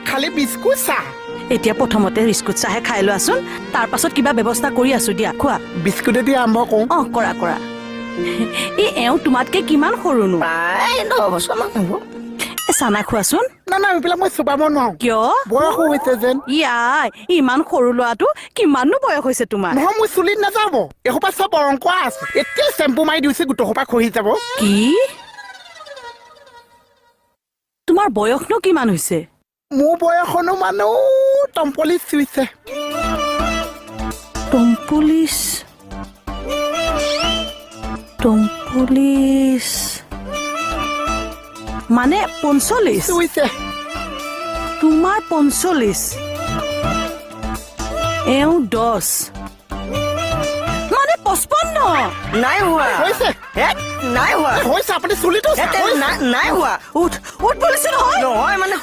খালি বিস্কুট চাহ এতিয়া প্ৰথমতে বিস্কুট চাহে খাই লোৱাচোন তাৰ পাছত কিবা ব্যৱস্থা কৰি আছো দিয়া খোৱা বিস্কুটেদি আৰম্ভ কৰোঁ কৰা কৰা এওঁ তোমাতকে কিমান সৰুনো প্ৰায় 10 বছৰমান হ'ব চানা খোৱাচোন না এইবিলাক মই চুবাব নোৱাৰো কিয় বয়স হৈছে যেন ইয়াই ইমান সৰু ল'ৰাটো কিমাননো বয়স হৈছে তোমাৰ নহয় মোৰ চুলিত নাযাব এসোপা চব অংক আছে এতিয়া চেম্পু মাৰি দিছে গোটেইসোপা খহি যাব কি তোমাৰ বয়সনো কিমান হৈছে মোৰ বয়সনো মানুহ টম্পলি চুইছে টম্পলিছ মানে 45 চুইছে তোমাৰ 45 এওঁ 10 মানে 55 নাই হোৱা হৈছে নাই হোৱা হৈছে আপুনি চুলিটো নাই হোৱা উঠ বলিছে নহয় নহয় মানে